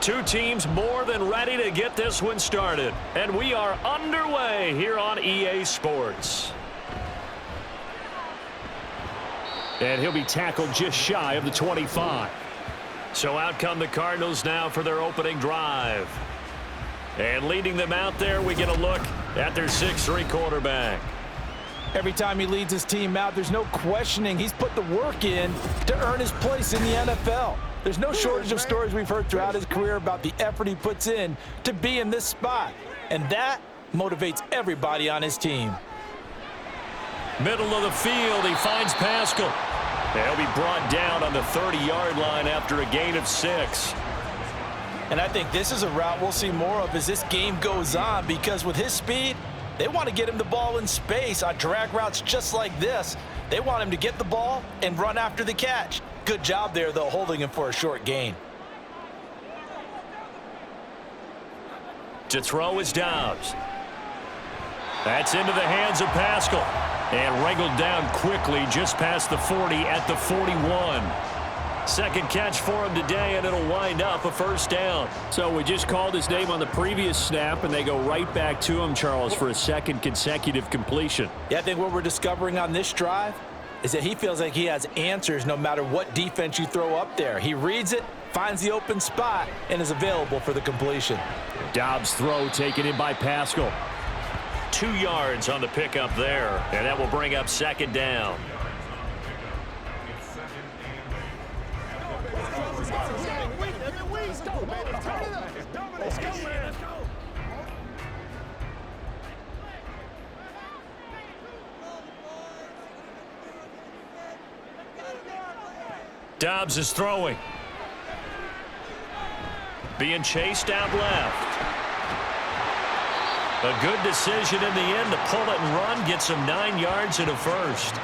Two teams more than ready to get this one started. And we are underway here on EA Sports. And he'll be tackled just shy of the 25. So out come the Cardinals now for their opening drive. And leading them out there, we get a look at their 6'3" quarterback. Every time he leads his team out, there's no questioning he's put the work in to earn his place in the NFL. There's no shortage of stories we've heard throughout his career about the effort he puts in to be in this spot. And that motivates everybody on his team. Middle of the field, he finds Pascal. He'll be brought down on the 30-yard line after a gain of 6. And I think this is a route we'll see more of as this game goes on, because with his speed, they want to get him the ball in space on drag routes just like this. They want him to get the ball and run after the catch. Good job there, though, holding him for a short gain. To throw is Dobbs. That's into the hands of Pascal. And wrangled down quickly just past the 40 at the 41. Second catch for him today, and it'll wind up a first down. So we just called his name on the previous snap, and they go right back to him, Charles, for a second consecutive completion. Yeah, I think what we're discovering on this drive is that he feels like he has answers no matter what defense you throw up there. He reads it, finds the open spot, and is available for the completion. Dobbs' throw taken in by Pascal. 2 yards on the pickup there, and that will bring up second down. Dobbs is throwing. Being chased out left. A good decision in the end to pull it and run. Gets him 9 yards and a first.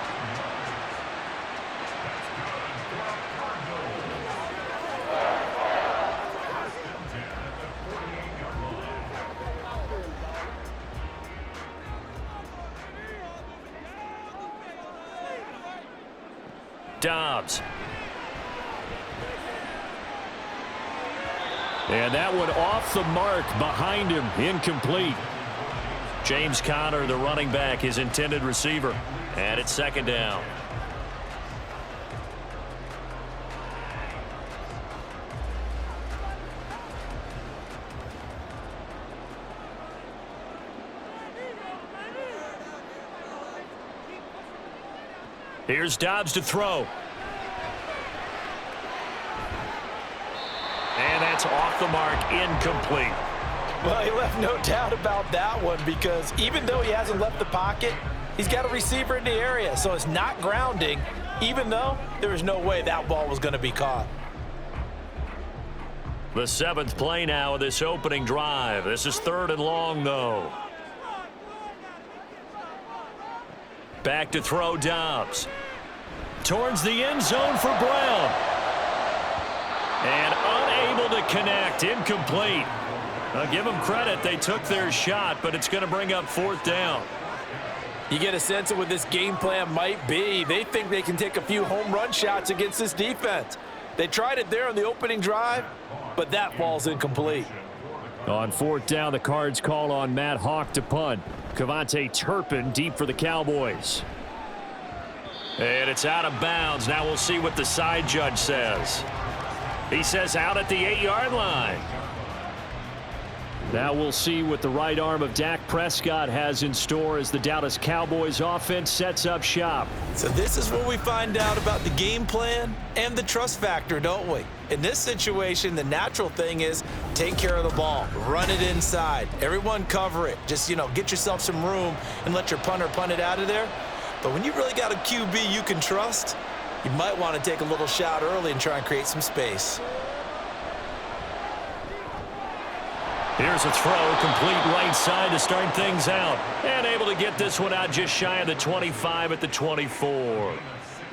Dobbs. And that one off the mark behind him, incomplete. James Conner, the running back, his intended receiver. And it's second down. Here's Dobbs to throw. And that's off the mark, incomplete. Well, he left no doubt about that one, because even though he hasn't left the pocket, he's got a receiver in the area, so it's not grounding, even though there was no way that ball was going to be caught. The 7th play now of this opening drive. This is 3rd and long, though. Back to throw, Dobbs. Towards the end zone for Brown. And unable to connect, incomplete. I'll give them credit, they took their shot, but it's going to bring up 4th down. You get a sense of what this game plan might be. They think they can take a few home run shots against this defense. They tried it there on the opening drive, but that ball's incomplete. On 4th down, the Cards call on Matt Hawk to punt. Cavante Turpin deep for the Cowboys. And it's out of bounds. Now we'll see what the side judge says. He says out at the 8-yard line. Now we'll see what the right arm of Dak Prescott has in store as the Dallas Cowboys offense sets up shop. So this is where we find out about the game plan and the trust factor, don't we? In this situation, the natural thing is take care of the ball, run it inside, everyone cover it. Just, get yourself some room and let your punter punt it out of there. But when you really got a QB you can trust, you might want to take a little shot early and try and create some space. Here's a throw, complete right side to start things out. And able to get this one out just shy of the 25 at the 24.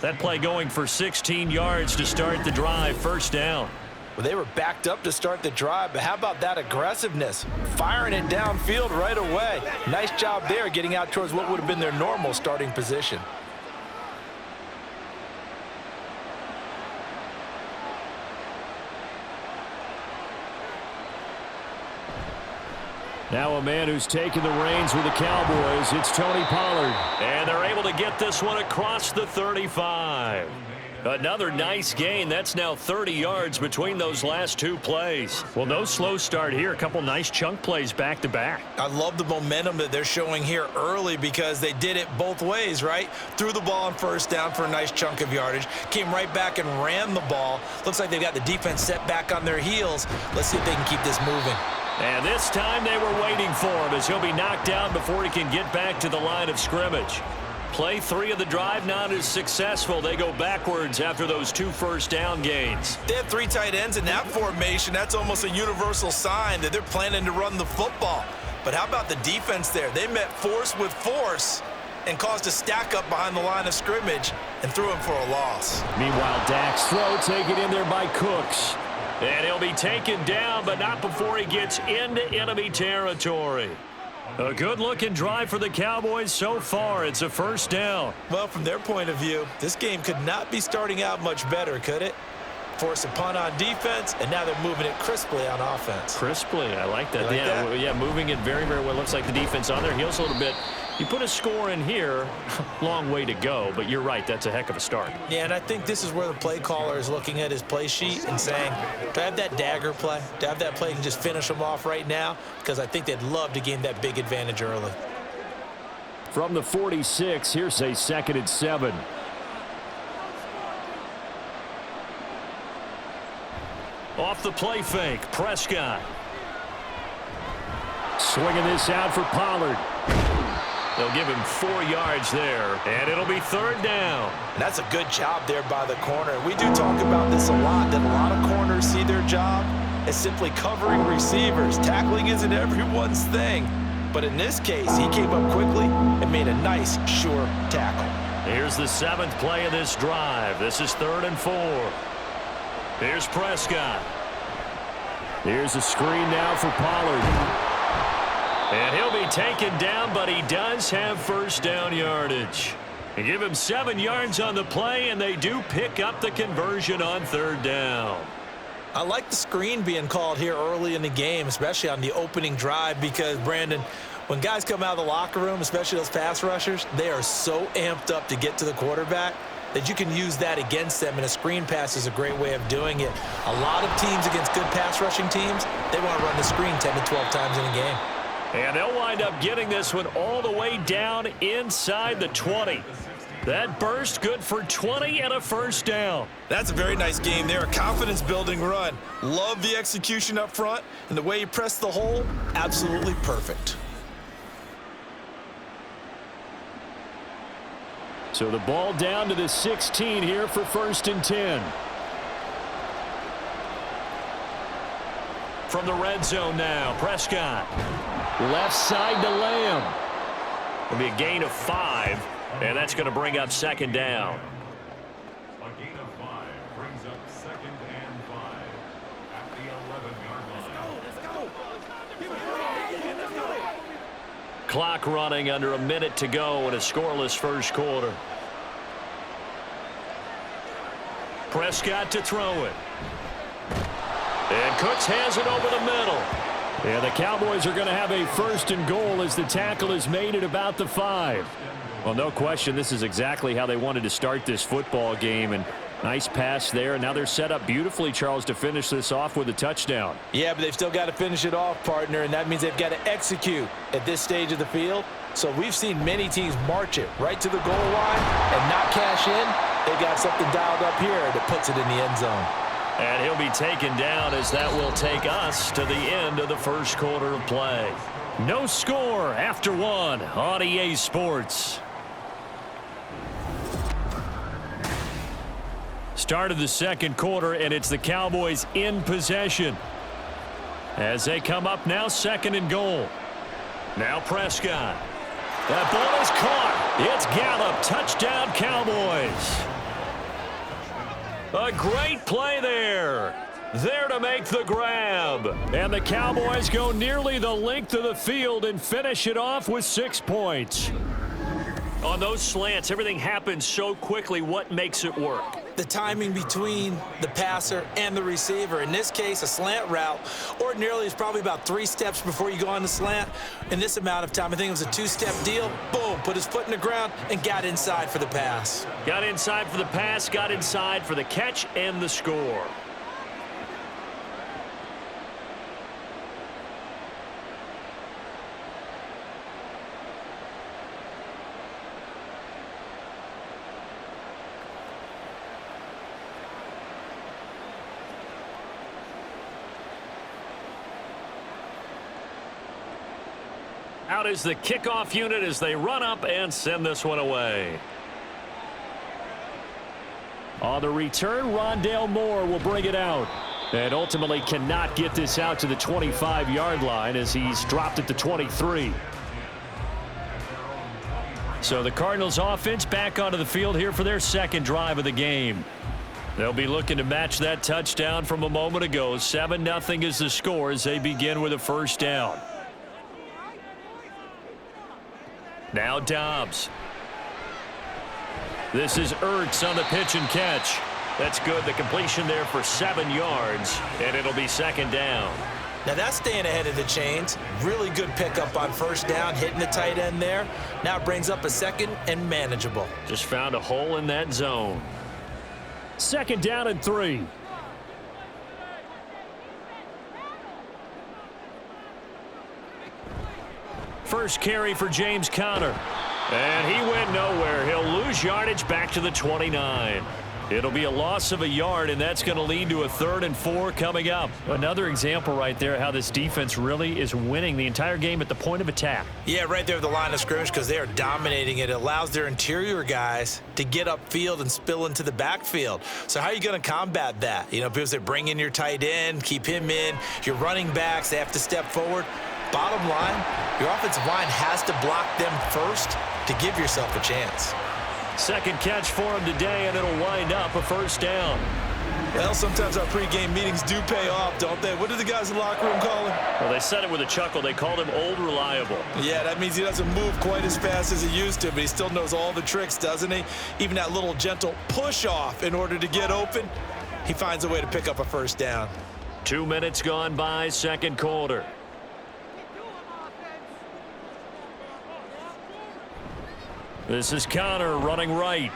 That play going for 16 yards to start the drive, first down. Well, they were backed up to start the drive, but how about that aggressiveness? Firing it downfield right away. Nice job there, getting out towards what would have been their normal starting position. Now a man who's taken the reins with the Cowboys, it's Tony Pollard. And they're able to get this one across the 35. Another nice gain. That's now 30 yards between those last two plays. Well, no slow start here. A couple nice chunk plays back-to-back. I love the momentum that they're showing here early because they did it both ways, right? Threw the ball on first down for a nice chunk of yardage. Came right back and ran the ball. Looks like they've got the defense set back on their heels. Let's see if they can keep this moving. And this time they were waiting for him as he'll be knocked down before he can get back to the line of scrimmage. Play 3 of the drive not as successful. They go backwards after those 2 first down gains. They have 3 tight ends in that formation. That's almost a universal sign that they're planning to run the football. But how about the defense there? They met force with force and caused a stack up behind the line of scrimmage and threw him for a loss. Meanwhile, Dak's throw taken in there by Cooks. And he'll be taken down, but not before he gets into enemy territory. A good-looking drive for the Cowboys so far. It's a first down. Well, from their point of view, this game could not be starting out much better, could it? Force a punt on defense, and now they're moving it crisply on offense. Crisply, I like that. Like that? Yeah, moving it very, very well. Looks like the defense on their heels a little bit. You put a score in here, long way to go, but you're right, that's a heck of a start. Yeah, and I think this is where the play caller is looking at his play sheet and saying, do I have that dagger play? Do I have that play and just finish them off right now? Because I think they'd love to gain that big advantage early. From the 46, here's a 2nd and 7. Off the play fake, Prescott. Swinging this out for Pollard. They'll give him 4 yards there, and it'll be 3rd down. And that's a good job there by the corner. We do talk about this a lot, that a lot of corners see their job as simply covering receivers. Tackling isn't everyone's thing. But in this case, he came up quickly and made a nice, sure tackle. Here's the 7th play of this drive. This is 3rd and 4. Here's Prescott. Here's a screen now for Pollard. And he'll be taken down, but he does have first down yardage. They give him 7 yards on the play, and they do pick up the conversion on 3rd down. I like the screen being called here early in the game, especially on the opening drive, because, Brandon, when guys come out of the locker room, especially those pass rushers, they are so amped up to get to the quarterback that you can use that against them, and a screen pass is a great way of doing it. A lot of teams against good pass rushing teams, they want to run the screen 10 to 12 times in a game. And they'll wind up getting this one all the way down inside the 20. That burst good for 20 and a first down. That's a very nice game there, a confidence-building run. Love the execution up front, and the way he pressed the hole, absolutely perfect. So the ball down to the 16 here for 1st and 10. From the red zone now, Prescott. Left side to Lamb. It'll be a gain of 5, and that's going to bring up 2nd down. A gain of 5 brings up 2nd and 5 at the 11-yard line. Let's go. Clock running, under a minute to go in a scoreless first quarter. Prescott to throw it. And Cooks has it over the middle. And the Cowboys are going to have a 1st and goal as the tackle is made at about the 5. Well, no question, this is exactly how they wanted to start this football game. And nice pass there. And now they're set up beautifully, Charles, to finish this off with a touchdown. Yeah, but they've still got to finish it off, partner, and that means they've got to execute at this stage of the field. So we've seen many teams march it right to the goal line and not cash in. They've got something dialed up here that puts it in the end zone. And he'll be taken down as that will take us to the end of the first quarter of play. No score after 1 on EA Sports. Start of the second quarter, and it's the Cowboys in possession. As they come up now, 2nd and goal. Now Prescott. That ball is caught. It's Gallup. Touchdown, Cowboys. A great play there. There to make the grab. And the Cowboys go nearly the length of the field and finish it off with 6 points. On those slants, everything happens so quickly. What makes it work? The timing between the passer and the receiver. In this case, a slant route ordinarily is probably about 3 steps before you go on the slant. In this amount of time, I think it was a 2-step deal. Boom, put his foot in the ground and got inside for the pass. Got inside for the pass, got inside for the catch and the score. Out is the kickoff unit as they run up and send this one away. On the return, Rondale Moore will bring it out. And ultimately cannot get this out to the 25-yard line as he's dropped it to 23. So the Cardinals offense back onto the field here for their second drive of the game. They'll be looking to match that touchdown from a moment ago. 7-0 is the score as they begin with a first down. Now Dobbs. This is Ertz on the pitch and catch. That's good. The completion there for 7 yards, and it'll be second down. Now that's staying ahead of the chains. Really good pickup on first down, hitting the tight end there. Now it brings up a second and manageable. Just found a hole in that zone. Second down and 3. First carry for James Conner. And he went nowhere. He'll lose yardage back to the 29. It'll be a loss of a yard, and that's going to lead to a 3rd and 4 coming up. Another example right there how this defense really is winning the entire game at the point of attack. Yeah, right there at the line of scrimmage because they are dominating it. It allows their interior guys to get upfield and spill into the backfield. So how are you going to combat that? You know, because they bring in your tight end, keep him in. Your running backs, they have to step forward. Bottom line, your offensive line has to block them first to give yourself a chance. Second catch for him today, and it'll wind up a first down. Well, sometimes our pregame meetings do pay off, don't they? What do the guys in the locker room call him? Well, they said it with a chuckle. They called him Old Reliable. Yeah, that means he doesn't move quite as fast as he used to, but he still knows all the tricks, doesn't he? Even that little gentle push-off in order to get open, he finds a way to pick up a first down. 2 minutes gone by, second quarter. This is Conner running right.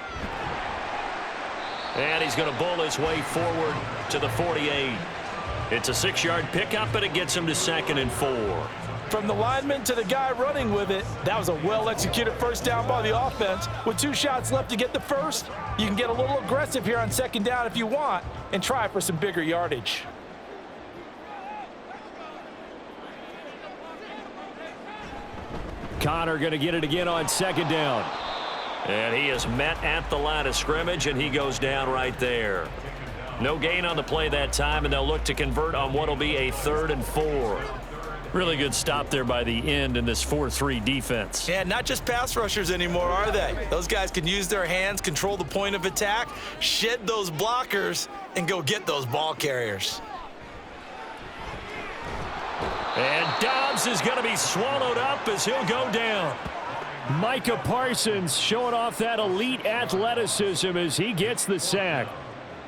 And he's going to bowl his way forward to the 48. It's a 6-yard pickup, and it gets him to 2nd and 4. From the lineman to the guy running with it, that was a well-executed first down by the offense. With 2 shots left to get the first, you can get a little aggressive here on second down if you want and try for some bigger yardage. Conner going to get it again on second down. And he is met at the line of scrimmage, and he goes down right there. No gain on the play that time, and they'll look to convert on what will be a 3rd and 4. Really good stop there by the end in this 4-3 defense. Yeah, not just pass rushers anymore, are they? Those guys can use their hands, control the point of attack, shed those blockers, and go get those ball carriers. And Dobbs is going to be swallowed up as he'll go down. Micah Parsons showing off that elite athleticism as he gets the sack.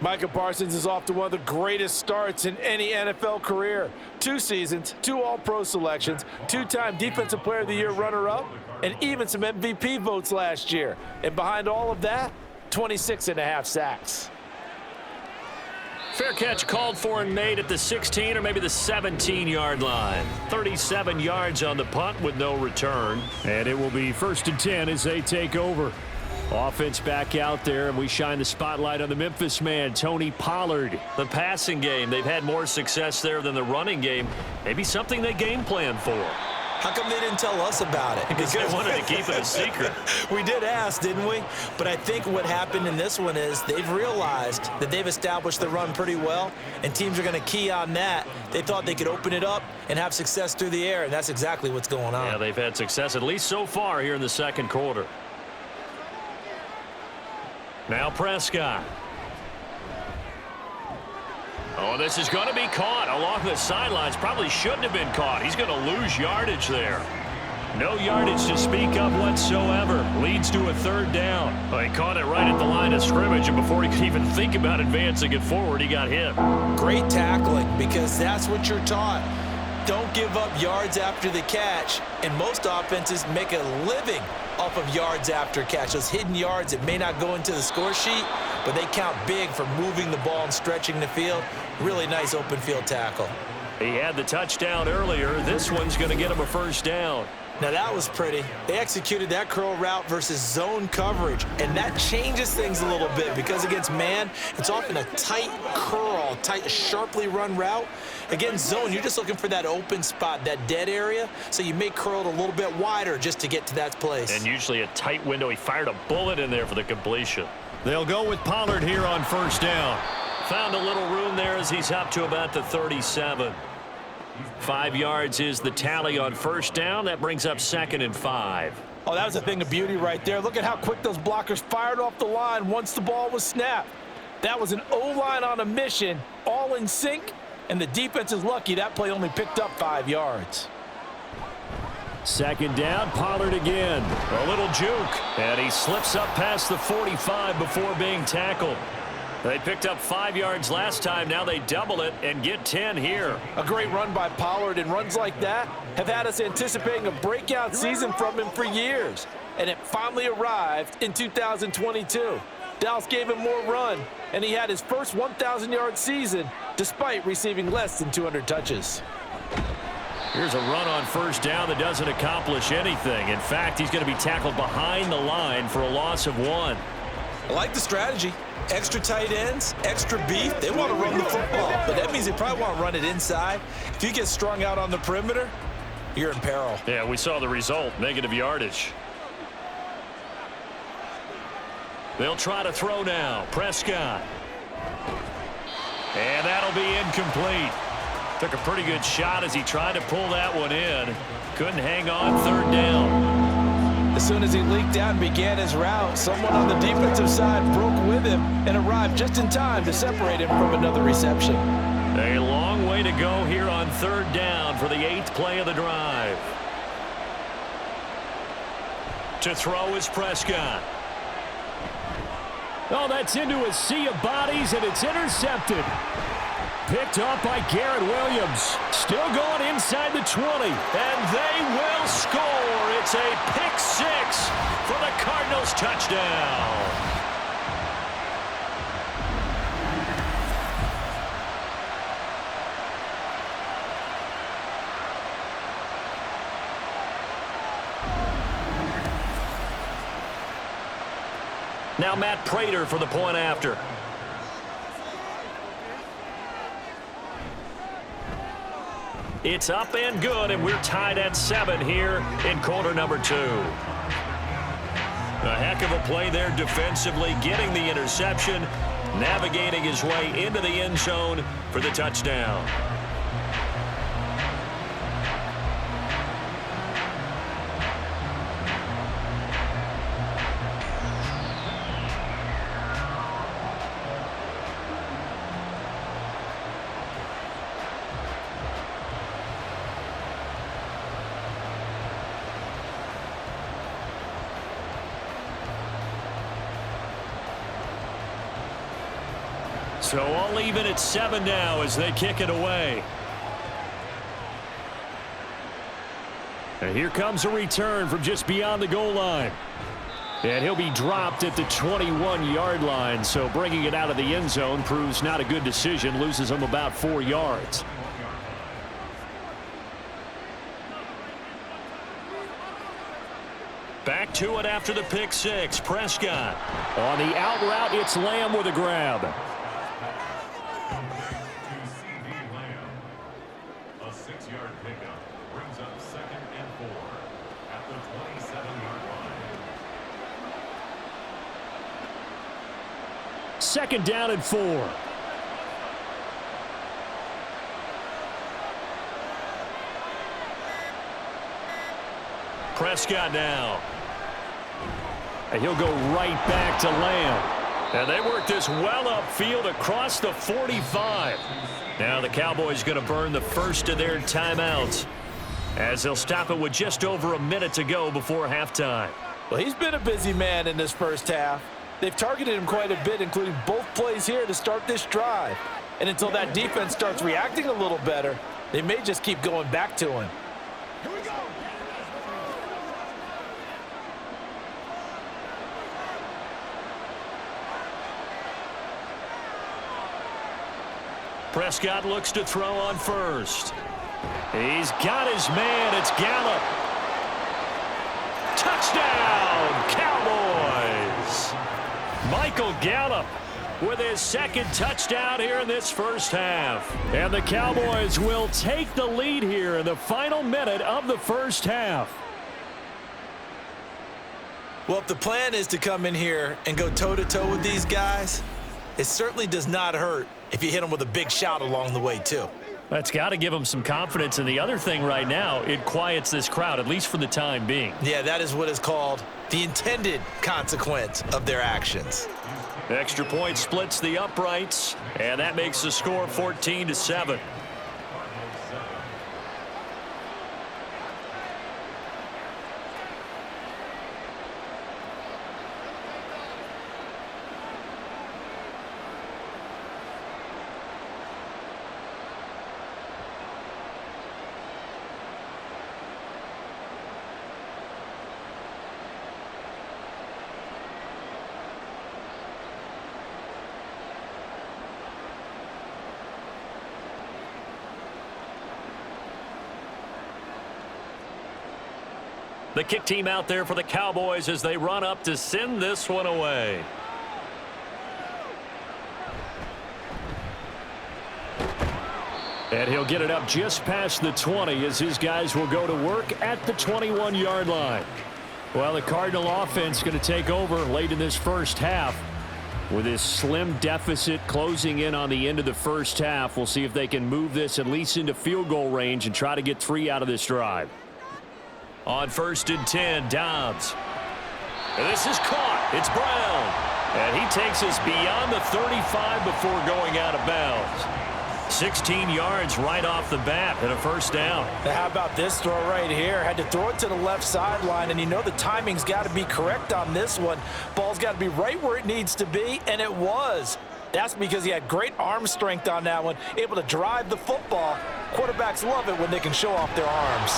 Micah Parsons is off to one of the greatest starts in any NFL career. 2 seasons, 2 All-Pro selections, 2-time Defensive Player of the Year runner-up, and even some MVP votes last year. And behind all of that, 26.5 sacks. Fair catch called for and made at the 16 or maybe the 17-yard line. 37 yards on the punt with no return. And it will be 1st and 10 as they take over. Offense back out there, and we shine the spotlight on the Memphis man, Tony Pollard. The passing game, they've had more success there than the running game. Maybe something they game plan for. How come they didn't tell us about it? Because they wanted to keep it a secret. We did ask, didn't we? But I think what happened in this one is they've realized that they've established the run pretty well, and teams are going to key on that. They thought they could open it up and have success through the air, and that's exactly what's going on. Yeah, they've had success, at least so far here in the second quarter. Now Prescott. Oh, this is going to be caught along the sidelines. Probably shouldn't have been caught. He's going to lose yardage there. No yardage to speak of whatsoever. Leads to a third down. Well, he caught it right at the line of scrimmage, and before he could even think about advancing it forward, he got hit. Great tackling, because that's what you're taught. Don't give up yards after the catch, and most offenses make a living off of yards after catch. Those hidden yards that may not go into the score sheet, but they count big for moving the ball and stretching the field. Really nice open field tackle. He had the touchdown earlier. This one's going to get him a first down. Now that was pretty. They executed that curl route versus zone coverage, and that changes things a little bit because against man, it's often a tight curl, tight, sharply run route. Against zone, you're just looking for that open spot, that dead area, so you may curl it a little bit wider just to get to that place. And usually a tight window. He fired a bullet in there for the completion. They'll go with Pollard here on first down. Found a little room there as he's up to about the 37. 5 yards is the tally on first down. That brings up 2nd and 5. Oh, that was a thing of beauty right there. Look at how quick those blockers fired off the line once the ball was snapped. That was an O-line on a mission, all in sync, and the defense is lucky that play only picked up 5 yards. 2nd down, Pollard again. A little juke, and he slips up past the 45 before being tackled. They picked up 5 yards last time. Now they double it and get 10 here. A great run by Pollard, and runs like that have had us anticipating a breakout season from him for years. And it finally arrived in 2022. Dallas gave him more run, and he had his first 1,000-yard season despite receiving less than 200 touches. Here's a run on first down that doesn't accomplish anything. In fact, he's going to be tackled behind the line for a loss of 1. I like the strategy. Extra tight ends, extra beef. They want to run the football, but that means they probably want to run it inside. If you get strung out on the perimeter, you're in peril. Yeah, we saw the result, negative yardage. They'll try to throw now. Prescott. And that'll be incomplete. Took a pretty good shot as he tried to pull that one in. Couldn't hang on 3rd down. As soon as he leaked out and began his route, someone on the defensive side broke with him and arrived just in time to separate him from another reception. A long way to go here on 3rd down for the 8th play of the drive. To throw is Prescott. Oh, that's into a sea of bodies, and it's intercepted. Picked up by Garrett Williams. Still going inside the 20. And they will score. It's a pick 6 for the Cardinals touchdown. Now Matt Prater for the point after. It's up and good, and we're tied at 7 here in quarter number 2. A heck of a play there defensively, getting the interception, navigating his way into the end zone for the touchdown. So all even at 7 now as they kick it away. And here comes a return from just beyond the goal line. And he'll be dropped at the 21-yard line, so bringing it out of the end zone proves not a good decision, loses him about 4 yards. Back to it after the pick 6. Prescott. On the out route, it's Lamb with a grab. A 6-yard pickup brings up 2nd and 4 at the 27-yard line. 2nd down and 4. Prescott now. And he'll go right back to Lamb. And they work this well upfield across the 45. Now the Cowboys going to burn the first of their timeouts. as they'll stop it with just over a minute to go before halftime. Well, he's been a busy man in this first half. They've targeted him quite a bit, including both plays here to start this drive. And until that defense starts reacting a little better, they may just keep going back to him. Here we go. Prescott looks to throw on first. He's got his man. It's Gallup. Touchdown, Cowboys. Michael Gallup with his second touchdown here in this first half. And the Cowboys will take the lead here in the final minute of the first half. Well, if the plan is to come in here and go toe-to-toe with these guys, it certainly does not hurt if you hit them with a big shout along the way, too. That's got to give them some confidence. And the other thing right now, it quiets this crowd, at least for the time being. Yeah, that is what is called the intended consequence of their actions. Extra point splits the uprights, and that makes the score 14-7. The kick team out there for the Cowboys as they run up to send this one away. And he'll get it up just past the 20 as his guys will go to work at the 21-yard line. Well, the Cardinal offense going to take over late in this first half. With this slim deficit closing in on the end of the first half, we'll see if they can move this at least into field goal range and try to get 3 out of this drive. On 1st and 10, Dobbs. And this is caught. It's Brown. And he takes us beyond the 35 before going out of bounds. 16 yards right off the bat and a first down. Now, how about this throw right here? Had to throw it to the left sideline, and you know the timing's got to be correct on this one. Ball's got to be right where it needs to be, and it was. That's because he had great arm strength on that one, able to drive the football. Quarterbacks love it when they can show off their arms.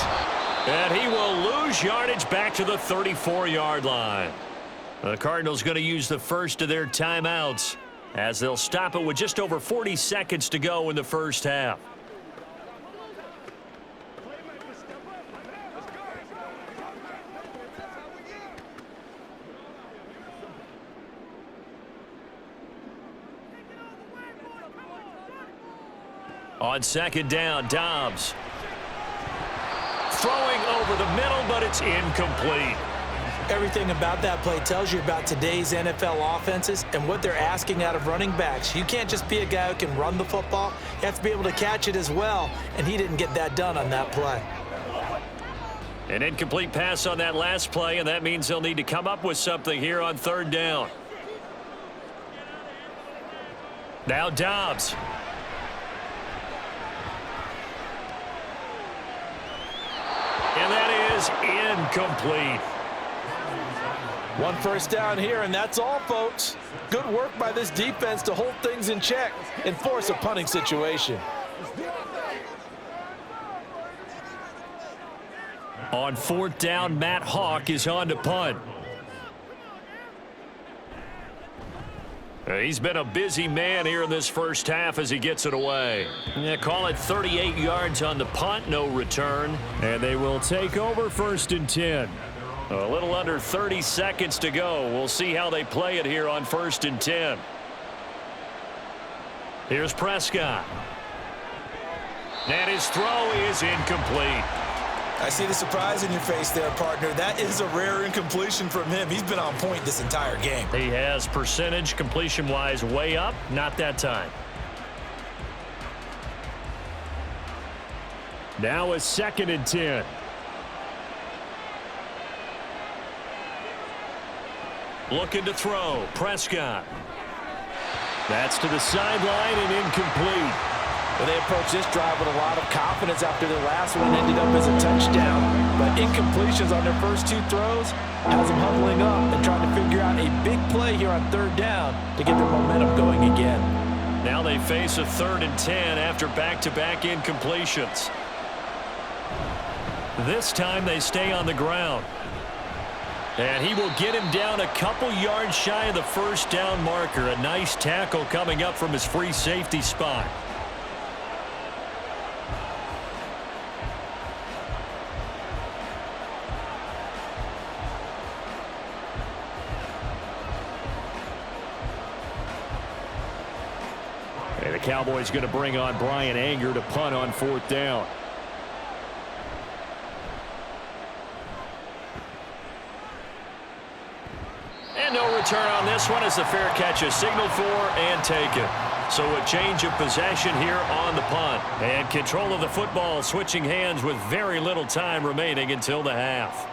And he will lose yardage back to the 34-yard line. The Cardinals going to use the first of their timeouts as they'll stop it with just over 40 seconds to go in the first half. On 2nd down, Dobbs. Throwing over the middle, but it's incomplete. Everything about that play tells you about today's NFL offenses and what they're asking out of running backs. You can't just be a guy who can run the football. You have to be able to catch it as well, and he didn't get that done on that play. An incomplete pass on that last play, and that means they'll need to come up with something here on 3rd down. Now Dobbs. And that is incomplete. 1 first down here, and that's all, folks. Good work by this defense to hold things in check and force a punting situation. On 4th down, Matt Hawk is on to punt. He's been a busy man here in this first half as he gets it away. Yeah, call it 38 yards on the punt, no return. And they will take over 1st and 10. A little under 30 seconds to go. We'll see how they play it here on 1st and 10. Here's Prescott. And his throw is incomplete. I see the surprise in your face there, partner. That is a rare incompletion from him. He's been on point this entire game. He has percentage completion-wise way up. Not that time. Now a 2nd and 10. Looking to throw. Prescott. That's to the sideline and incomplete. Well, they approached this drive with a lot of confidence after their last one ended up as a touchdown. But incompletions on their first 2 throws has them huddling up and trying to figure out a big play here on 3rd down to get their momentum going again. Now they face a 3rd and 10 after back-to-back incompletions. This time they stay on the ground. And he will get him down a couple yards shy of the 1st down marker. A nice tackle coming up from his free safety spot. And the Cowboys going to bring on Brian Anger to punt on 4th down. And no return on this one as the fair catch is signaled for and taken. So a change of possession here on the punt. And control of the football switching hands with very little time remaining until the half.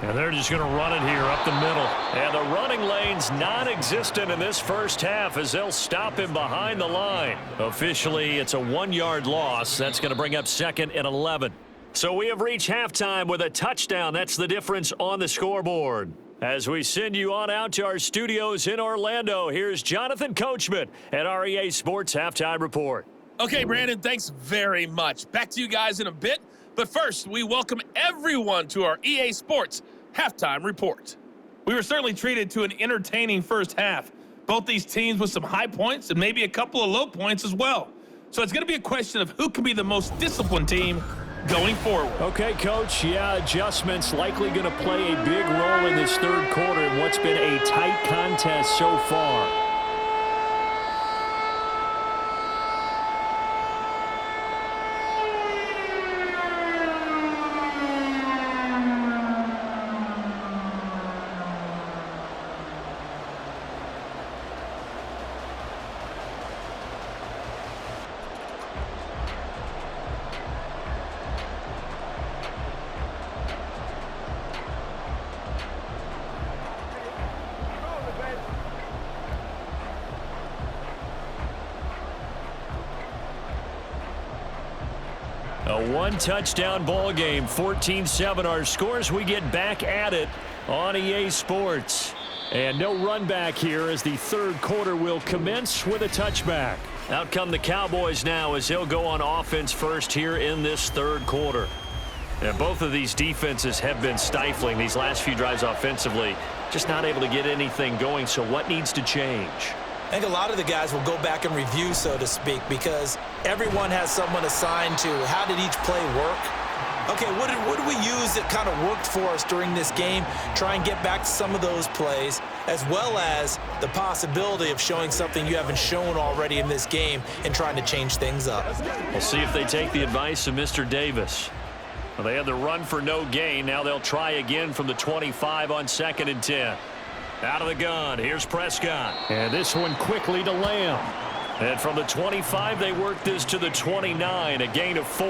And they're just going to run it here up the middle. And the running lane's non-existent in this first half as they'll stop him behind the line. Officially, it's a 1-yard loss. That's going to bring up 2nd and 11. So we have reached halftime with a touchdown. That's the difference on the scoreboard. As we send you on out to our studios in Orlando, here's Jonathan Coachman at our EA Sports Halftime Report. Okay, Brandon, thanks very much. Back to you guys in a bit. But first, we welcome everyone to our EA Sports Halftime Report. We were certainly treated to an entertaining first half. Both these teams with some high points and maybe a couple of low points as well. So it's going to be a question of who can be the most disciplined team going forward. Okay, Coach. Yeah, adjustments likely going to play a big role in this 3rd quarter in what's been a tight contest so far. A 1-touchdown ball game, 14-7 our scores. We get back at it on EA Sports. And no run back here as the 3rd quarter will commence with a touchback. Out come the Cowboys now as they'll go on offense first here in this 3rd quarter. And both of these defenses have been stifling these last few drives offensively. Just not able to get anything going, so what needs to change? I think a lot of the guys will go back and review, so to speak, because everyone has someone assigned to how did each play work. Okay, what did we use that kind of worked for us during this game? Try and get back to some of those plays, as well as the possibility of showing something you haven't shown already in this game and trying to change things up. We'll see if they take the advice of Mr. Davis. Well, they had the run for no gain. Now they'll try again from the 25 on 2nd and 10. Out of the gun, here's Prescott. And this one quickly to Lamb. And from the 25, they work this to the 29, a gain of 4.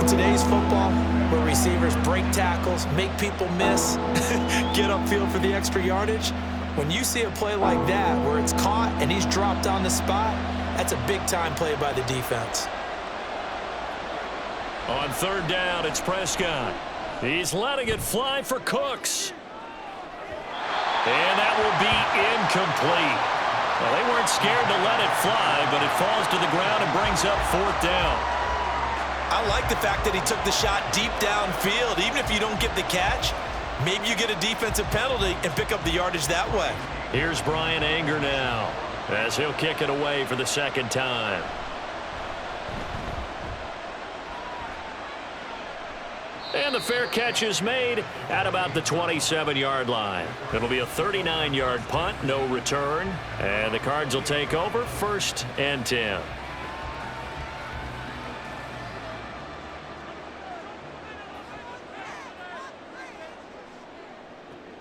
In today's football, where receivers break tackles, make people miss, get upfield for the extra yardage, when you see a play like that where it's caught and he's dropped on the spot, that's a big-time play by the defense. On 3rd down, it's Prescott. He's letting it fly for Cooks. And that will be incomplete. Well, they weren't scared to let it fly, but it falls to the ground and brings up 4th down. I like the fact that he took the shot deep downfield. Even if you don't get the catch, maybe you get a defensive penalty and pick up the yardage that way. Here's Brian Anger now as he'll kick it away for the 2nd time. And the fair catch is made at about the 27-yard line. It'll be a 39-yard punt, no return. And the Cards will take over 1st and 10.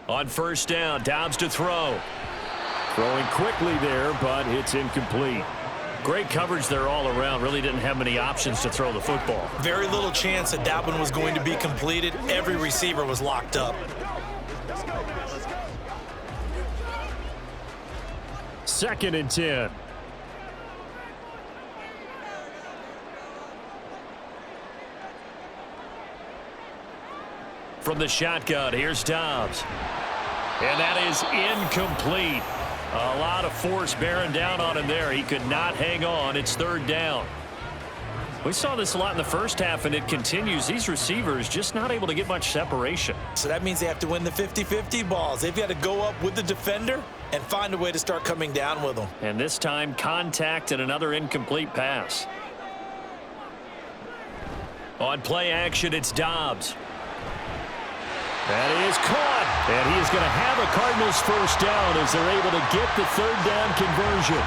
On 1st down, Dobbs to throw. Throwing quickly there, but it's incomplete. Great coverage there all around. Really didn't have many options to throw the football. Very little chance that one was going to be completed. Every receiver was locked up. 2nd and 10. from the shotgun. Here's Dobbs. And that is incomplete. A lot of force bearing down on him there. He could not hang on. It's third down. We saw this a lot in the first half, and it continues. These receivers just not able to get much separation. So that means they have to win the 50-50 balls. They've got to go up with the defender and find a way to start coming down with them. And this time, contact and another incomplete pass. On play action, it's Dobbs. That is caught. And he is going to have a Cardinals first down as they're able to get the third down conversion.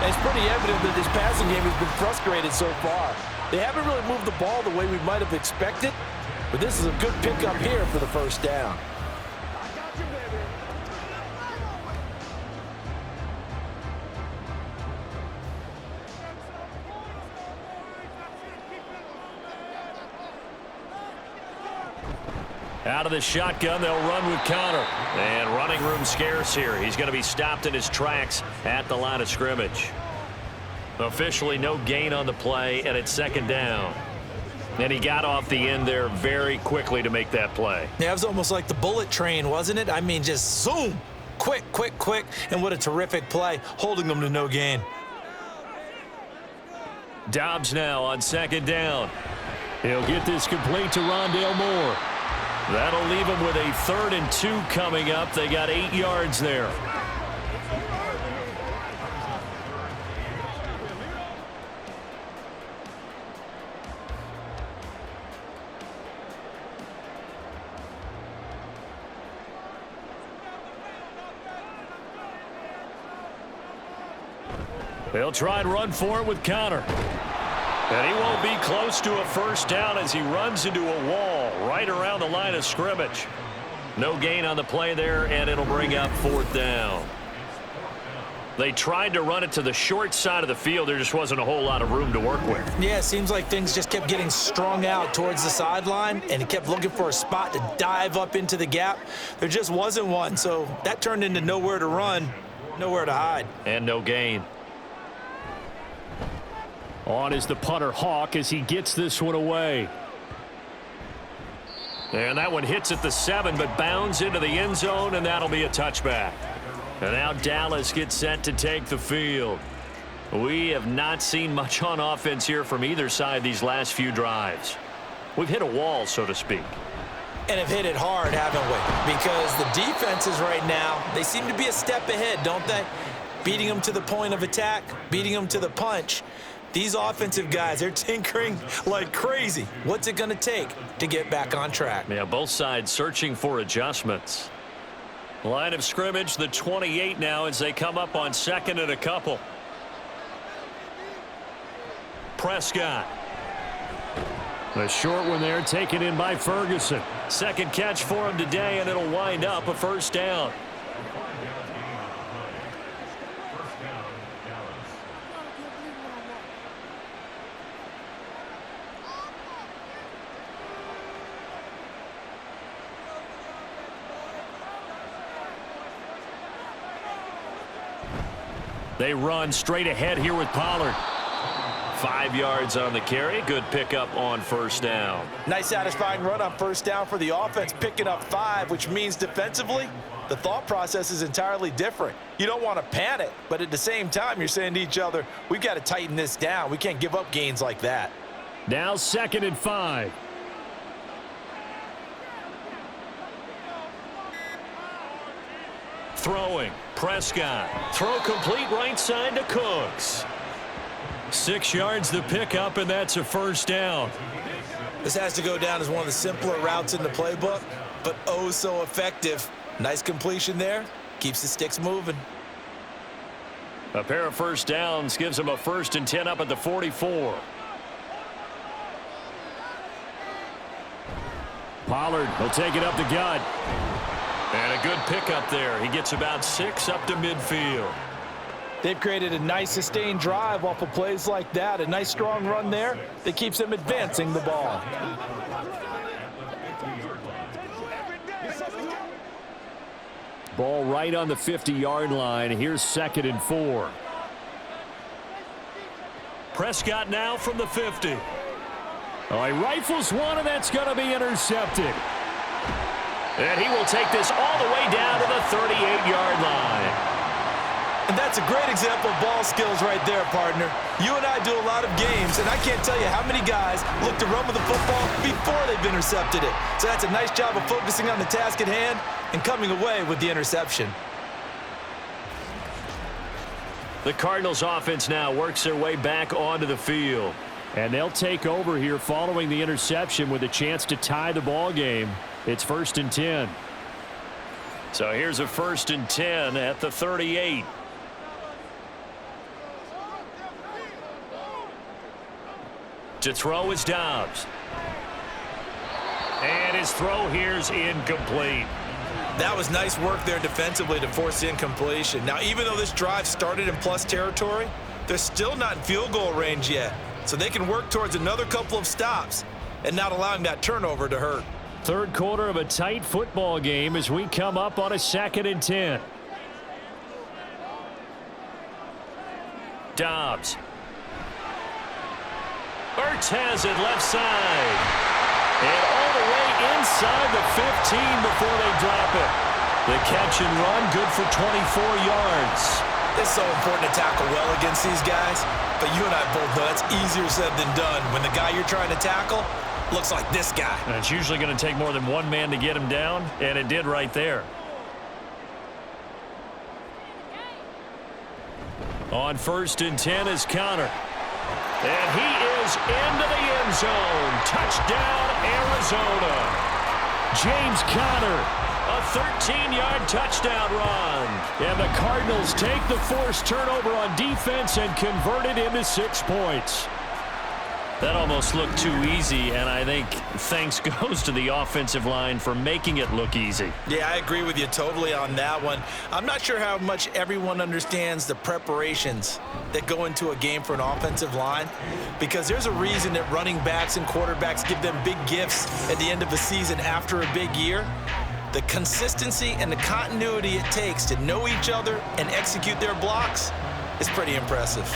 And it's pretty evident that this passing game has been frustrated so far. They haven't really moved the ball the way we might have expected, but this is a good pickup here for the first down. Out of the shotgun, they'll run with Connor. And running room scarce here. He's going to be stopped in his tracks at the line of scrimmage. Officially no gain on the play, and it's second down. And he got off the end there very quickly to make that play. Yeah, it was almost like the bullet train, wasn't it? I mean, just zoom. Quick, quick, quick. And what a terrific play, holding them to no gain. Dobbs now on second down. He'll get this complete to Rondale Moore. That'll leave him with a 3rd and 2 coming up. They got 8 yards there. They'll try and run for it with Connor. And he won't be close to a first down as he runs into a wall right around the line of scrimmage. No gain on the play there, and it'll bring up 4th down. They tried to run it to the short side of the field. There just wasn't a whole lot of room to work with. Yeah, it seems like things just kept getting strung out towards the sideline, and he kept looking for a spot to dive up into the gap. There just wasn't one, so that turned into nowhere to run, nowhere to hide. And no gain. On is the punter Hawk as he gets this one away. And that one hits at the 7, but bounds into the end zone, and that'll be a touchback. And now Dallas gets set to take the field. We have not seen much on offense here from either side these last few drives. We've hit a wall, so to speak. And have hit it hard, haven't we? Because the defenses right now, they seem to be a step ahead, don't they? Beating them to the point of attack, beating them to the punch. These offensive guys, they're tinkering like crazy. What's it going to take to get back on track? Yeah, both sides searching for adjustments. Line of scrimmage, the 28 now as they come up on 2nd and a couple. Prescott. A short one there taken in by Ferguson. Second catch for him today, and it'll wind up a first down. They run straight ahead here with Pollard. 5 yards on the carry. Good pickup on first down. Nice satisfying run on first down for the offense, picking up 5, which means defensively, the thought process is entirely different. You don't want to panic, but at the same time, you're saying to each other, we've got to tighten this down. We can't give up gains like that. Now 2nd and 5. Throwing. Prescott. Throw complete right side to Cooks. 6 yards the pickup, and that's a first down. This has to go down as one of the simpler routes in the playbook, but oh so effective. Nice completion there. Keeps the sticks moving. A pair of first downs gives them a 1st and 10 up at the 44. Pollard will take it up the gut. And a good pickup there. He gets about 6 up to midfield. They've created a nice sustained drive off of plays like that. A nice strong run there that keeps them advancing the ball. Ball right on the 50-yard line. Here's 2nd and 4. Prescott now from the 50. Oh, he rifles one, and that's going to be intercepted. And he will take this all the way down to the 38-yard line. And that's a great example of ball skills right there, partner. You and I do a lot of games, and I can't tell you how many guys look to run with the football before they've intercepted it. So that's a nice job of focusing on the task at hand and coming away with the interception. The Cardinals offense now works their way back onto the field. And they'll take over here following the interception with a chance to tie the ball game. It's 1st and 10. So here's a 1st and 10 at the 38. To throw is Dobbs. And his throw here's incomplete. That was nice work there defensively to force the incompletion. Now, even though this drive started in plus territory, they're still not in field goal range yet. So they can work towards another couple of stops and not allowing that turnover to hurt. Third quarter of a tight football game as we come up on a 2nd and 10. Dobbs. Ertz has it left side. And all the way inside the 15 before they drop it. The catch and run good for 24 yards. It's so important to tackle well against these guys, but you and I both know that's easier said than done when the guy you're trying to tackle looks like this guy. And it's usually going to take more than one man to get him down, and it did right there. On 1st and 10 is Connor. And he is into the end zone. Touchdown, Arizona. James Conner. A 13-yard touchdown run. And the Cardinals take the forced turnover on defense and convert it into 6 points. That almost looked too easy, and I think thanks goes to the offensive line for making it look easy. Yeah, I agree with you totally on that one. I'm not sure how much everyone understands the preparations that go into a game for an offensive line, because there's a reason that running backs and quarterbacks give them big gifts at the end of the season after a big year. The consistency and the continuity it takes to know each other and execute their blocks is pretty impressive.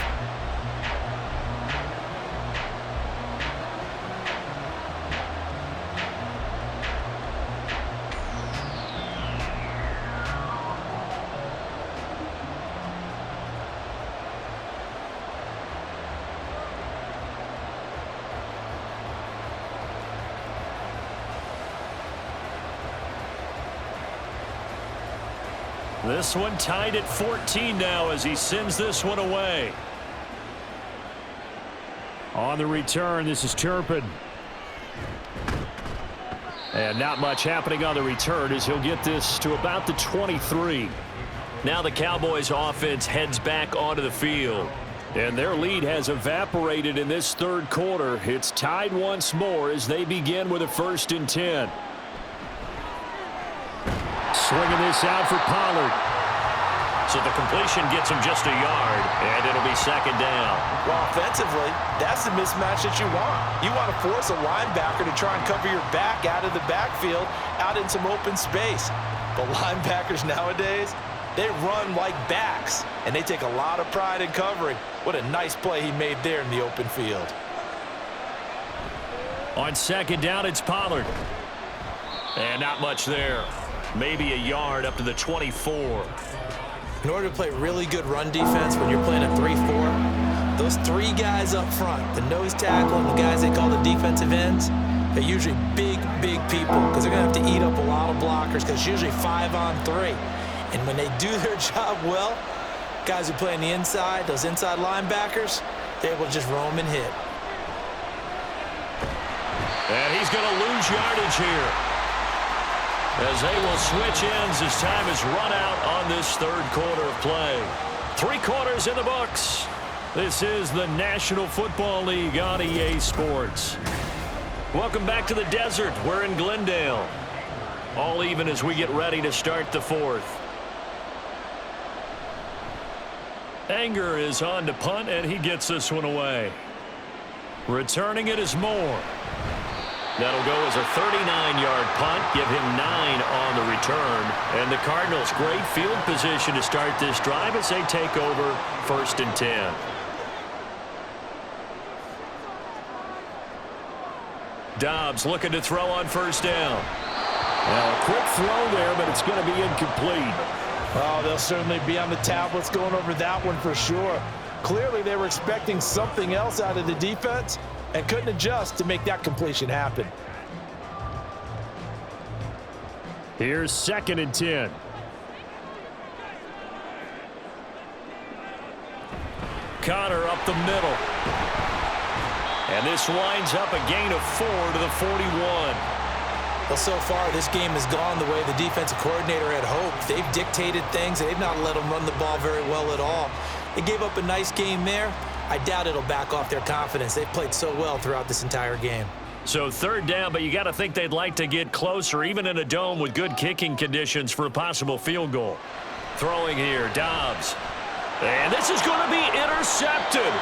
This one tied at 14 now as he sends this one away. On the return, this is Turpin. And not much happening on the return as he'll get this to about the 23. Now the Cowboys offense heads back onto the field. And their lead has evaporated in this third quarter. It's tied once more as they begin with a 1st and 10. Swinging this out for Pollard. So the completion gets him just a yard, and it'll be 2nd down. Well, offensively, that's the mismatch that you want. You want to force a linebacker to try and cover your back out of the backfield, out in some open space. But linebackers nowadays, they run like backs, and they take a lot of pride in covering. What a nice play he made there in the open field. On 2nd down, it's Pollard. And not much there. Maybe a yard up to the 24. In order to play really good run defense when you're playing a 3-4, those 3 guys up front, the nose tackle and the guys they call the defensive ends, they're usually big, big people because they're going to have to eat up a lot of blockers because it's usually 5-on-3. And when they do their job well, guys who play on the inside, those inside linebackers, they're able to just roam and hit. And he's going to lose yardage here, as they will switch ends as time is run out on this third quarter of play. 3 quarters in the books. This is the National Football League on EA Sports. Welcome back to the desert. We're in Glendale. All even as we get ready to start the 4th. Anger is on to punt, and he gets this one away. Returning it is Moore. That'll go as a 39-yard punt, give him 9 on the return. And the Cardinals, great field position to start this drive as they take over 1st and 10. Dobbs looking to throw on 1st down. Now a quick throw there, but it's going to be incomplete. Oh, they'll certainly be on the tablets going over that one for sure. Clearly, they were expecting something else out of the defense and couldn't adjust to make that completion happen. Here's 2nd and 10. Connor up the middle. And this winds up a gain of 4 to the 41. Well, so far, this game has gone the way the defensive coordinator had hoped. They've dictated things. They've not let them run the ball very well at all. They gave up a nice game there. I doubt it'll back off their confidence. They've played so well throughout this entire game. So 3rd down, but you got to think they'd like to get closer, even in a dome with good kicking conditions for a possible field goal. Throwing here, Dobbs. And this is going to be intercepted.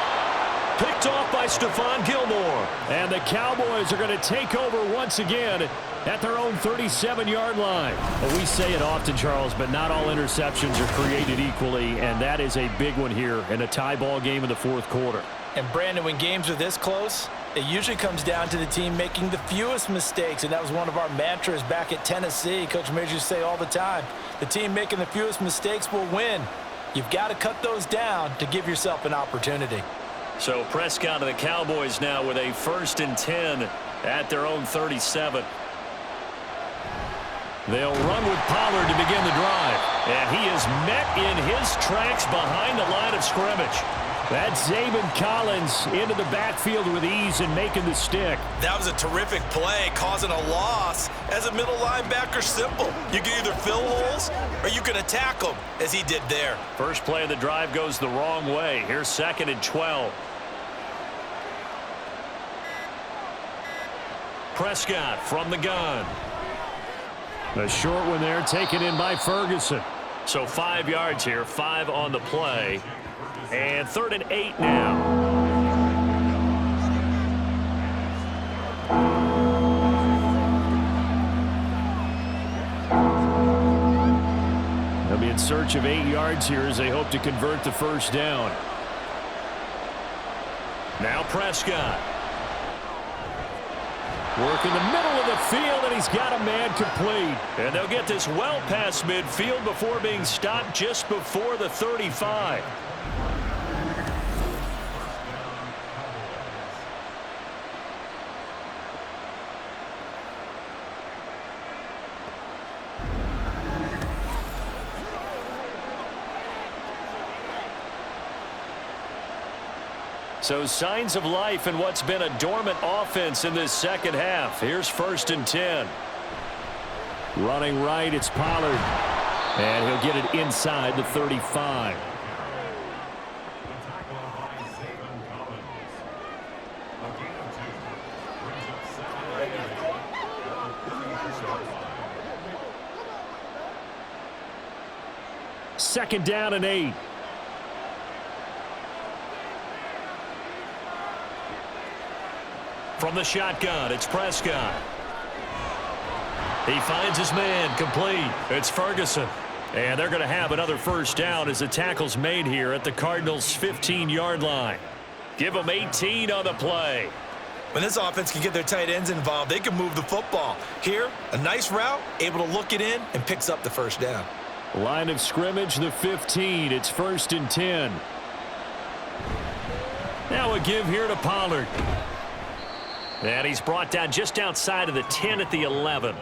Picked off by Stephon Gilmore. And the Cowboys are going to take over once again at their own 37-yard line. Well, we say it often, Charles, but not all interceptions are created equally, and that is a big one here in a tie ball game in the 4th quarter. And, Brandon, when games are this close, it usually comes down to the team making the fewest mistakes, and that was one of our mantras back at Tennessee. Coach Mears used to say all the time, the team making the fewest mistakes will win. You've got to cut those down to give yourself an opportunity. So Prescott of the Cowboys now with a 1st and 10 at their own 37. They'll run with Pollard to begin the drive. And he is met in his tracks behind the line of scrimmage. That's Zaven Collins into the backfield with ease and making the stick. That was a terrific play, causing a loss. As a middle linebacker, simple. You can either fill holes or you can attack them, as he did there. First play of the drive goes the wrong way. Here's 2nd and 12. Prescott from the gun. A short one there, taken in by Ferguson. So 5 yards here, 5 on the play. And 3rd and 8 now. They'll be in search of 8 yards here as they hope to convert the 1st down. Now Prescott. Work in the middle of the field, and he's got a man complete. And they'll get this well past midfield before being stopped just before the 35. So signs of life in what's been a dormant offense in this 2nd half. Here's 1st and 10. Running right, it's Pollard. And he'll get it inside the 35. Second down and 8. From the shotgun, it's Prescott. He finds his man, complete. It's Ferguson. And they're going to have another 1st down as the tackle's made here at the Cardinals' 15-yard line. Give them 18 on the play. When this offense can get their tight ends involved, they can move the football. Here, a nice route, able to look it in, and picks up the 1st down. Line of scrimmage, the 15. It's 1st and 10. Now a give here to Pollard. And he's brought down just outside of the 10 at the 11.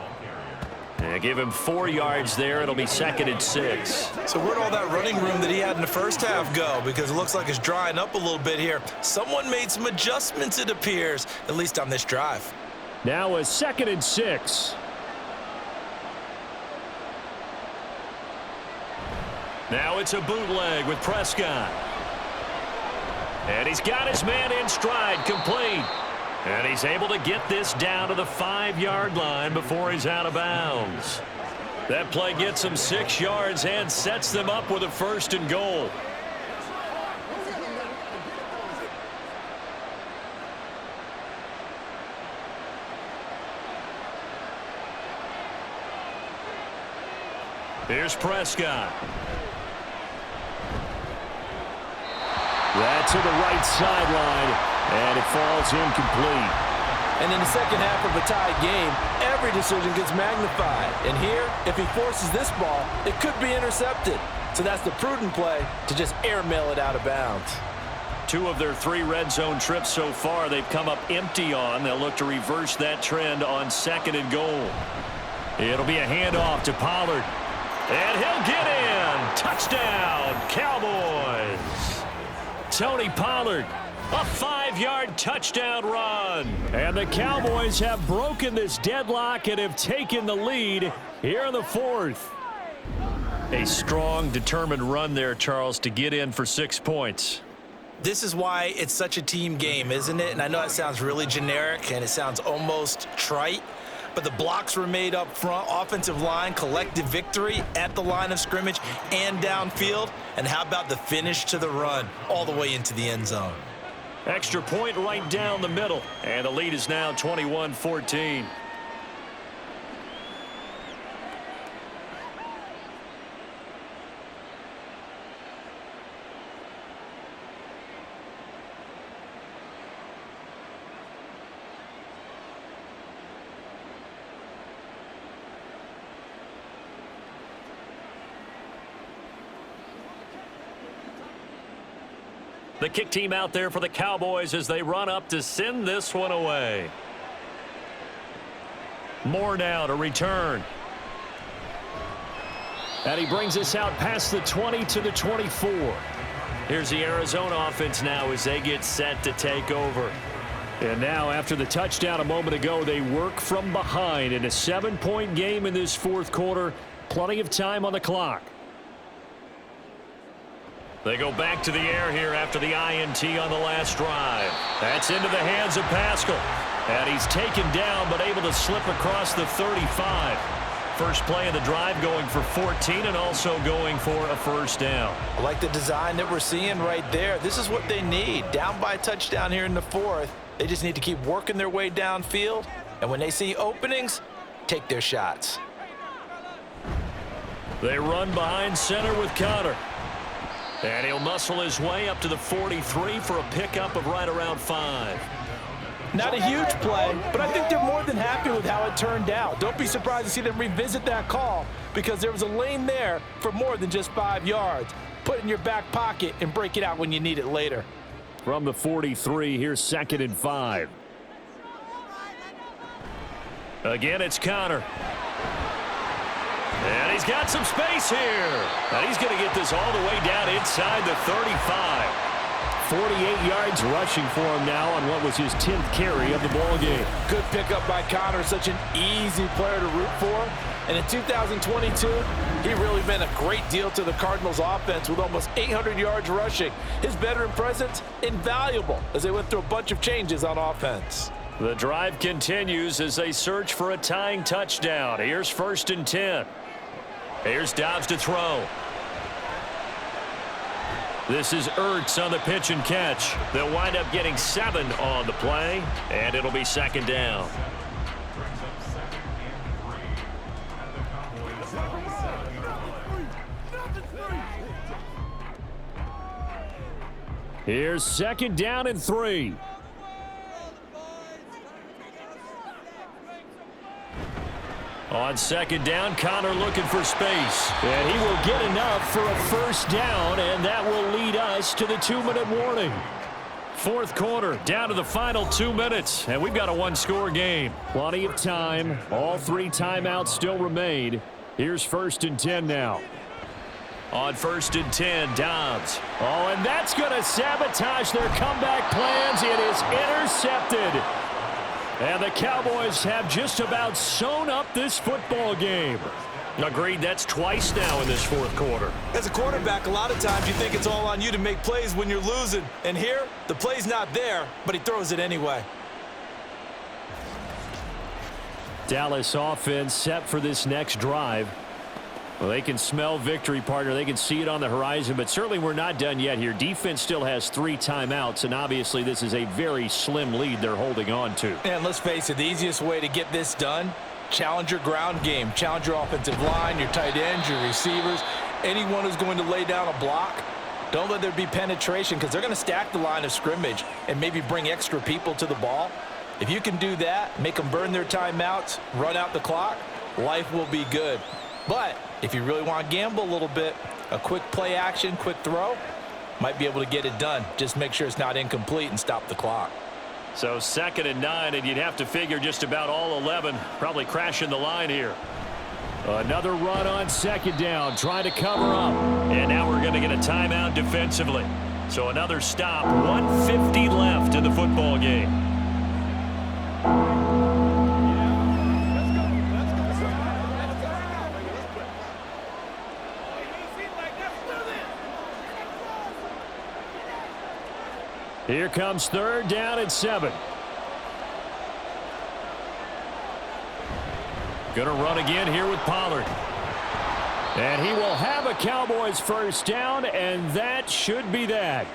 And give him 4 yards there. It'll be 2nd and 6. So where'd all that running room that he had in the 1st half go? Because it looks like it's drying up a little bit here. Someone made some adjustments, it appears, at least on this drive. Now a 2nd and 6. Now it's a bootleg with Prescott. And he's got his man in stride, complete. And he's able to get this down to the 5-yard line before he's out of bounds. That play gets him 6 yards and sets them up with a 1st and goal. Here's Prescott. That's to the right sideline, and it falls incomplete. And in the second half of a tied game, every decision gets magnified. And here, if he forces this ball, it could be intercepted. So that's the prudent play to just airmail it out of bounds. 2 of their 3 red zone trips so far they've come up empty on. They'll look to reverse that trend on 2nd and goal. It'll be a handoff to Pollard. And he'll get in. Touchdown, Cowboys. Tony Pollard, a 5-yard touchdown run. And the Cowboys have broken this deadlock and have taken the lead here in the 4th. A strong, determined run there, Charles, to get in for 6 points. This is why it's such a team game, isn't it? And I know it sounds really generic and it sounds almost trite, but the blocks were made up front, offensive line, collective victory at the line of scrimmage and downfield. And how about the finish to the run all the way into the end zone? Extra point right down the middle, and the lead is now 21-14. The kick team out there for the Cowboys as they run up to send this one away. Moore now to return. And he brings us out past the 20 to the 24. Here's the Arizona offense now as they get set to take over. And now after the touchdown a moment ago, they work from behind in a 7-point game in this 4th quarter. Plenty of time on the clock. They go back to the air here after the INT on the last drive. That's into the hands of Pascal. And he's taken down but able to slip across the 35. First play of the drive going for 14 and also going for a first down. I like the design that we're seeing right there. This is what they need. Down by a touchdown here in the 4th. They just need to keep working their way downfield. And when they see openings, take their shots. They run behind center with Connor. And he'll muscle his way up to the 43 for a pickup of right around 5. Not a huge play, but I think they're more than happy with how it turned out. Don't be surprised to see them revisit that call because there was a lane there for more than just 5 yards. Put it in your back pocket and break it out when you need it later. From the 43, here's 2nd and 5. Again, it's Connor. And he's got some space here. And he's going to get this all the way down inside the 35. 48 yards rushing for him now on what was his 10th carry of the ball game. Good pickup by Connor. Such an easy player to root for. And in 2022, he really meant a great deal to the Cardinals offense with almost 800 yards rushing. His veteran presence, invaluable as they went through a bunch of changes on offense. The drive continues as they search for a tying touchdown. Here's 1st and 10. Here's Dobbs to throw. This is Ertz on the pitch and catch. They'll wind up getting 7 on the play, and it'll be 2nd down. Here's 2nd down and 3. On 2nd down, Connor looking for space. And he will get enough for a first down, and that will lead us to the 2-minute warning. 4th quarter, down to the final 2 minutes, and we've got a 1-score game. Plenty of time. All 3 timeouts still remain. Here's 1st and 10 now. On 1st and 10, Dobbs. Oh, and that's going to sabotage their comeback plans. It is intercepted. And the Cowboys have just about sewn up this football game. Agreed, that's twice now in this 4th quarter. As a quarterback, a lot of times you think it's all on you to make plays when you're losing. And here, the play's not there, but he throws it anyway. Dallas offense set for this next drive. Well, they can smell victory, partner. They can see it on the horizon, but certainly we're not done yet here. Defense still has 3 timeouts, and obviously this is a very slim lead they're holding on to. And let's face it, the easiest way to get this done, challenge your ground game. Challenge your offensive line, your tight ends, your receivers, anyone who's going to lay down a block. Don't let there be penetration because they're going to stack the line of scrimmage and maybe bring extra people to the ball. If you can do that, make them burn their timeouts, run out the clock, life will be good. But if you really want to gamble a little bit, a quick play action, quick throw, might be able to get it done. Just make sure it's not incomplete and stop the clock. So 2nd and 9, and you'd have to figure just about all 11 probably crashing the line here. Another run on 2nd down, trying to cover up. And now we're going to get a timeout defensively. So another stop, 1:50 left in the football game. Here comes 3rd down and 7. Going to run again here with Pollard. And he will have a Cowboys 1st down, and that should be that.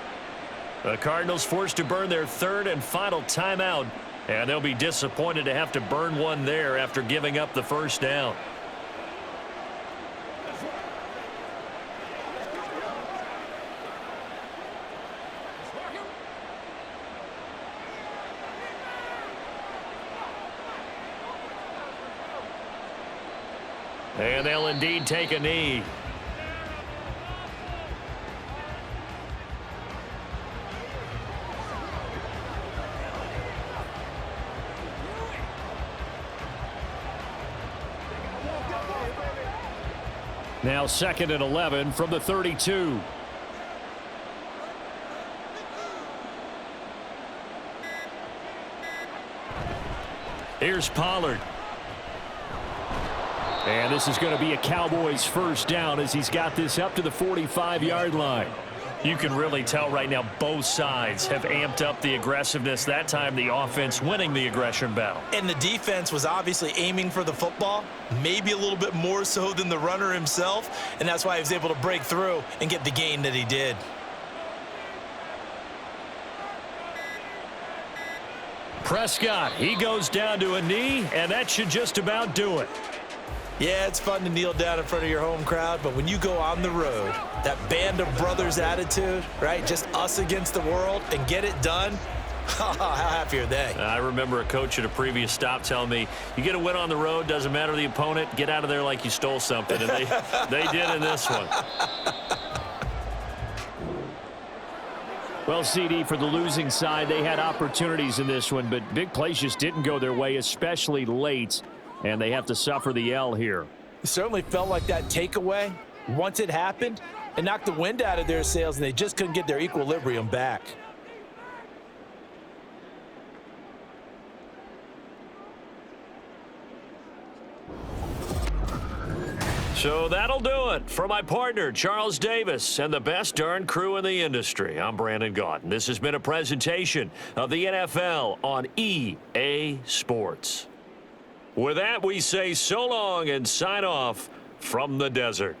The Cardinals forced to burn their 3rd and final timeout, and they'll be disappointed to have to burn one there after giving up the 1st down. And they'll indeed take a knee. Now 2nd and 11 from the 32. Here's Pollard. And this is going to be a Cowboys 1st down as he's got this up to the 45-yard line. You can really tell right now both sides have amped up the aggressiveness. That time the offense winning the aggression battle. And the defense was obviously aiming for the football, maybe a little bit more so than the runner himself, and that's why he was able to break through and get the gain that he did. Prescott, he goes down to a knee, and that should just about do it. Yeah, it's fun to kneel down in front of your home crowd, but when you go on the road, that band of brothers attitude, right, just us against the world, and get it done, how happy are they? I remember a coach at a previous stop telling me, you get a win on the road, doesn't matter the opponent, get out of there like you stole something, and they did in this one. Well, CD, for the losing side, they had opportunities in this one, but big plays just didn't go their way, especially late. And they have to suffer the L here. It certainly felt like that takeaway, once it happened, it knocked the wind out of their sails, and they just couldn't get their equilibrium back. So that'll do it for my partner, Charles Davis, and the best darn crew in the industry. I'm Brandon Gaudin. This has been a presentation of the NFL on EA Sports. With that, we say so long and sign off from the desert.